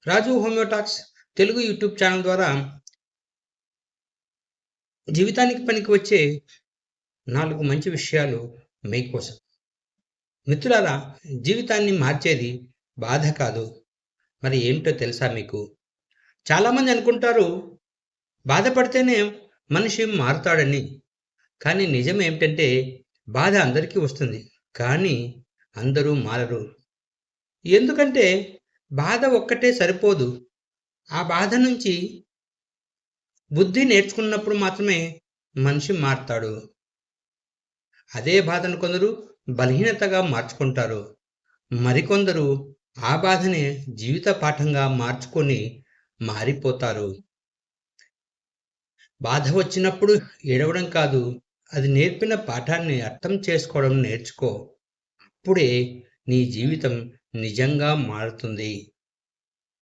రాజు హోమియోటాక్స్ Telugu YouTube channel ద్వారా జీవితానికి పనికి వచ్చే 4 మంచి విషయాలు మీకోసం. మిత్రులారా, జీవితాన్ని మార్చేది బాధ కాదు. మరి ఏమిటో తెలుసా మీకు? చాలామంది అనుకుంటారు బాధపడితేనే మనిషి మారుతాడని. కానీ నిజం ఏమిటంటే బాధ అందరికీ వస్తుంది. కానీ అందరూ మారరు. ఎందుకంటే బాధ ఒక్కటే సరిపోదు. ఆ బాధ నుంచి బుద్ధి నేర్చుకున్నప్పుడు మాత్రమే మనిషి మారతాడు. అదే బాధను కొందరు బలహీనతగా మార్చుకుంటారు. మరికొందరు ఆ బాధనే జీవిత పాఠంగా మార్చుకొని మారిపోతారు. బాధ వచ్చినప్పుడు ఏడవడం కాదు, అది నేర్పిన పాఠాన్ని అర్థం చేసుకోవడం నేర్చుకో. అప్పుడే నీ జీవితం నిజంగా మారుతుంది.